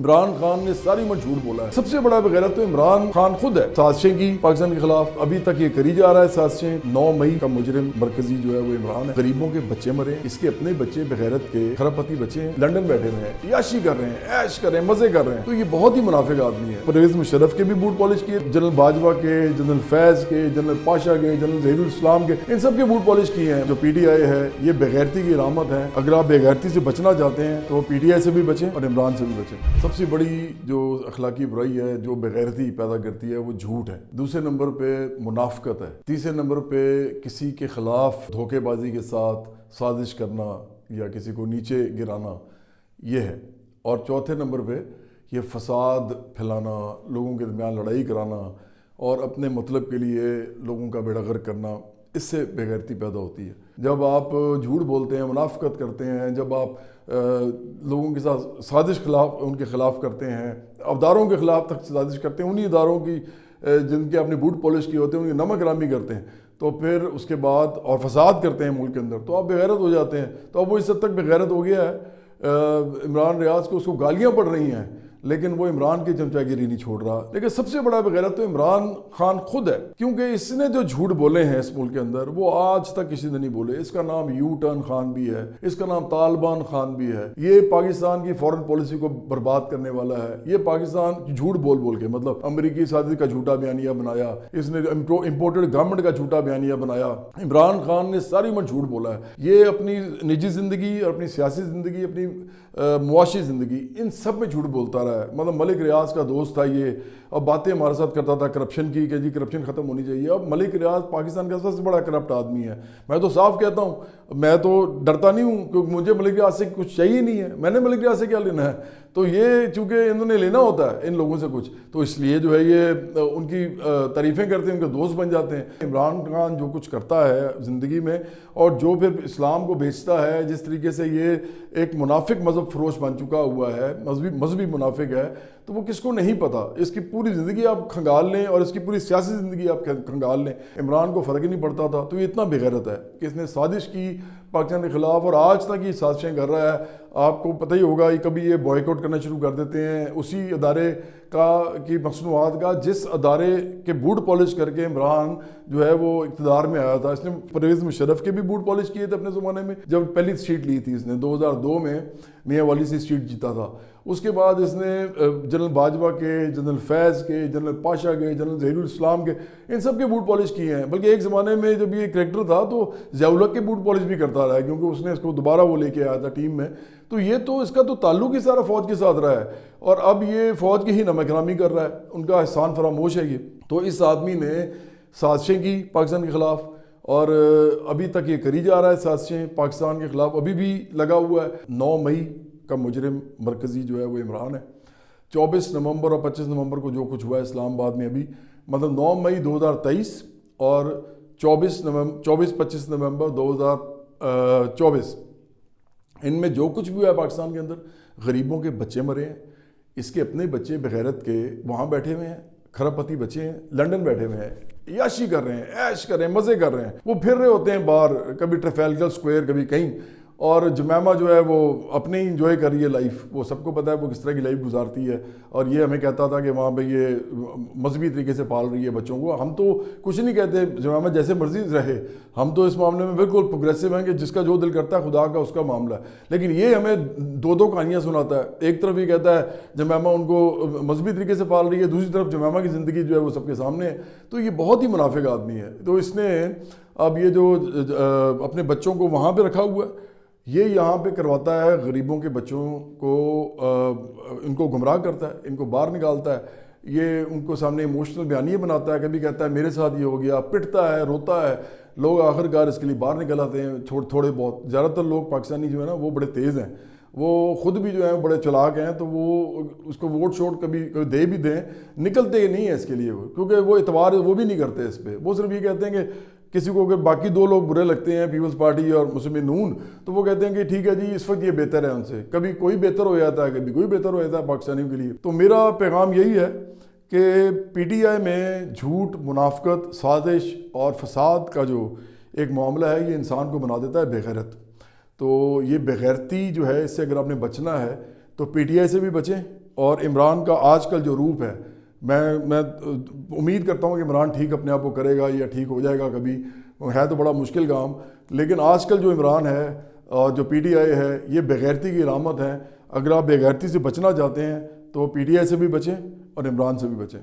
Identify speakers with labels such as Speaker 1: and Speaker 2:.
Speaker 1: عمران خان نے ساری عمر جھوٹ بولا ہے. سب سے بڑا بغیرت تو عمران خان خود ہے. سازشیں کی پاکستان کے خلاف ابھی تک یہ کری جا رہا ہے سازشیں. 9 مئی کا مجرم مرکزی جو ہے وہ عمران ہے. غریبوں کے بچے مرے, اس کے اپنے بچے بغیرت کے خراب پتی بچے ہیں, لندن بیٹھے ہوئے ہیں, عیاشی کر رہے ہیں, عیش کر رہے ہیں, مزے کر رہے ہیں. تو یہ بہت ہی منافق آدمی ہے. پرویز مشرف کے بھی بوٹ پالش کیے, جنرل باجوہ کے, جنرل فیض کے, جنرل پاشا کے, جنرل ظہیر الاسلام کے, ان سب کے بوٹ پالش کیے ہیں. جو پی ٹی آئی ہے یہ بغیرتی کی علامت ہے. اگر آپ بغیرتی سے بچنا چاہتے ہیں تو پی ٹی آئی سے بھی بچیں اور عمران سے بھی بچیں. سب سے بڑی جو اخلاقی برائی ہے جو بغیرتی پیدا کرتی ہے وہ جھوٹ ہے. دوسرے نمبر پہ منافقت ہے. تیسرے نمبر پہ کسی کے خلاف دھوکے بازی کے ساتھ سازش کرنا یا کسی کو نیچے گرانا یہ ہے. اور چوتھے نمبر پہ یہ فساد پھیلانا, لوگوں کے درمیان لڑائی کرانا اور اپنے مطلب کے لیے لوگوں کا بیڑا غرق کرنا, اس سے بغیرتی پیدا ہوتی ہے. جب آپ جھوٹ بولتے ہیں, منافقت کرتے ہیں, جب آپ لوگوں کے ساتھ سازش ان کے خلاف کرتے ہیں, اداروں کے خلاف تک سازش کرتے ہیں, انہی اداروں کی جن کے اپنے بوٹ پالش کیے ہوتے ہیں ان کی نمک رامی کرتے ہیں, تو پھر اس کے بعد اور فساد کرتے ہیں ملک کے اندر, تو آپ بغیرت ہو جاتے ہیں. تو اب وہ اس حد تک بغیرت ہو گیا ہے, عمران ریاض کو اس کو گالیاں پڑ رہی ہیں لیکن وہ عمران کی چمچہ گیری نہیں چھوڑ رہا. لیکن سب سے بڑا بغیرت تو عمران خان خود ہے, کیونکہ اس نے جو جھوٹ بولے ہیں اس ملک کے اندر وہ آج تک کسی نے نہیں بولے. اس کا نام یو ٹرن خان بھی ہے, اس کا نام طالبان خان بھی ہے. یہ پاکستان کی فورن پالیسی کو برباد کرنے والا ہے. یہ پاکستان جھوٹ بول بول کے, مطلب امریکی سازش کا جھوٹا بیانیہ بنایا, اس نے امپورٹڈ گورنمنٹ کا جھوٹا بیانیہ بنایا. عمران خان نے ساری عمر جھوٹ بولا ہے. یہ اپنی نجی زندگی اور اپنی سیاسی زندگی, اپنی معاشی زندگی, ان سب میں جھوٹ بولتا رہا ہے. مطلب ملک ریاض کا دوست تھا یہ, اور باتیں ہمارے ساتھ کرتا تھا کرپشن کی کہ جی کرپشن ختم ہونی چاہیے. اب ملک ریاض پاکستان کا سب سے بڑا کرپٹ آدمی ہے. میں تو صاف کہتا ہوں, میں تو ڈرتا نہیں ہوں کیونکہ مجھے ملک ریاض سے کچھ چاہیے نہیں ہے. میں نے ملک ریاض سے کیا لینا ہے؟ تو یہ چونکہ انہوں نے لینا ہوتا ہے ان لوگوں سے کچھ, تو اس لیے جو ہے یہ ان کی تعریفیں کرتے ہیں, ان کے دوست بن جاتے ہیں. عمران خان جو کچھ کرتا ہے زندگی میں اور جو پھر اسلام کو بیچتا ہے, جس طریقے سے یہ ایک منافق مذہب فروش بن چکا ہوا ہے, مذہبی منافق ہے, تو وہ کس کو نہیں پتا. اس کی پوری زندگی آپ کھنگال لیں اور اس کی پوری سیاسی زندگی آپ کھنگال لیں, عمران کو فرق ہی نہیں پڑتا تھا. تو یہ اتنا بغیرت ہے کہ اس نے سازش کی پاکستان کے خلاف اور آج تک یہ سازشیں کر رہا ہے. آپ کو پتہ ہی ہوگا, کبھی یہ بوائیکاٹ کرنا شروع کر دیتے ہیں اسی ادارے کی مصنوعات کا جس ادارے کے بوٹ پالش کر کے عمران جو ہے وہ اقتدار میں آیا تھا. اس نے پرویز مشرف کے بھی بوٹ پالش کیے تھے اپنے زمانے میں, جب پہلی سیٹ لی تھی اس نے 2002 میں میاں والی سے سیٹ جیتا تھا. اس کے بعد اس نے جنرل باجوہ کے, جنرل فیض کے, جنرل پاشا کے, جنرل ظہیر الاسلام کے, ان سب کے بوٹ پالش کیے ہیں. بلکہ ایک زمانے میں جب یہ کریکٹر تھا تو ضیاء الحق کے بوٹ پالش بھی کرتا رہا ہے, کیونکہ اس نے اس کو دوبارہ وہ لے کے آیا تھا ٹیم میں. تو یہ تو اس کا تو تعلق ہی سارا فوج کے ساتھ رہا ہے, اور اب یہ فوج کی ہی نمک رامی کر رہا ہے. ان کا احسان فراموش ہے یہ. تو اس آدمی نے سازشیں کی پاکستان کے خلاف اور ابھی تک یہ کری جا رہا ہے سازشیں پاکستان کے خلاف, ابھی بھی لگا ہوا ہے. 9 مئی کا مجرم مرکزی جو ہے وہ عمران ہے. 24 نومبر اور 25 نومبر کو جو کچھ ہوا ہے اسلام آباد میں, ابھی مطلب 9 مئی 2023 اور 24-25 نومبر 2024, ان میں جو کچھ بھی ہوا ہے پاکستان کے اندر, غریبوں کے بچے مرے ہیں, اس کے اپنے بچے بغیرت کے وہاں بیٹھے ہوئے ہیں, خراب پتی بچے ہیں, لندن بیٹھے ہوئے ہیں, عیاشی کر رہے ہیں, عیش کر رہے ہیں, مزے کر رہے ہیں. وہ پھر رہے ہوتے ہیں باہر, کبھی ٹریفالگر اسکوائر, کبھی کہیں. اور جمیمہ جو ہے وہ اپنے ہی انجوائے کر رہی ہے لائف, وہ سب کو پتہ ہے وہ کس طرح کی لائف گزارتی ہے. اور یہ ہمیں کہتا تھا کہ وہاں پہ یہ مذہبی طریقے سے پال رہی ہے بچوں کو. ہم تو کچھ نہیں کہتے, جمیمہ جیسے مرضی رہے, ہم تو اس معاملے میں بالکل پروگریسو ہیں کہ جس کا جو دل کرتا ہے خدا کا اس کا معاملہ ہے. لیکن یہ ہمیں دو کہانیاں سناتا ہے. ایک طرف یہ کہتا ہے جمیمہ ان کو مذہبی طریقے سے پال رہی ہے, دوسری طرف جمیمہ کی زندگی جو ہے وہ سب کے سامنے ہے. تو یہ بہت ہی منافق آدمی ہے. تو اس نے اب یہ جو اپنے بچوں کو وہاں پہ رکھا ہوا ہے, یہ یہاں پہ کرواتا ہے غریبوں کے بچوں کو, ان کو گمراہ کرتا ہے, ان کو باہر نکالتا ہے, یہ ان کو سامنے ایموشنل بیانیے بناتا ہے. کبھی کہتا ہے میرے ساتھ یہ ہو گیا, پٹتا ہے, روتا ہے. لوگ آخر کار اس کے لیے باہر نکل آتے ہیں تھوڑے بہت. زیادہ تر لوگ پاکستانی جو ہے نا وہ بڑے تیز ہیں, وہ خود بھی جو ہیں بڑے چلاک ہیں, تو وہ اس کو ووٹ شوٹ کبھی دے بھی دیں, نکلتے نہیں ہیں اس کے لیے وہ, کیونکہ وہ اعتبار وہ بھی نہیں کرتے اس پہ. وہ صرف یہ کہتے ہیں کہ کسی کو اگر باقی 2 لوگ برے لگتے ہیں, پیپلز پارٹی اور مسلم نون, تو وہ کہتے ہیں کہ ٹھیک ہے جی اس وقت یہ بہتر ہے ان سے. کبھی کوئی بہتر ہو جاتا ہے, کبھی کوئی بہتر ہو جاتا ہے پاکستانیوں کے لیے. تو میرا پیغام یہی ہے کہ پی ٹی آئی میں جھوٹ, منافقت, سازش اور فساد کا جو ایک معاملہ ہے یہ انسان کو بنا دیتا ہے بغیرت. تو یہ بغیرتی جو ہے اس سے اگر آپ نے بچنا ہے تو پی ٹی آئی سے بھی بچیں, اور عمران کا آج کل جو روپ ہے، میں امید کرتا ہوں کہ عمران ٹھیک اپنے آپ کو کرے گا یا ٹھیک ہو جائے گا کبھی، ہے تو بڑا مشکل کام، لیکن آج کل جو عمران ہے اور جو پی ٹی آئی ہے، یہ بےغیرتی کی علامت ہے۔ اگر آپ بےغیرتی سے بچنا چاہتے ہیں تو پی ٹی آئی سے بھی بچیں اور عمران سے بھی بچیں۔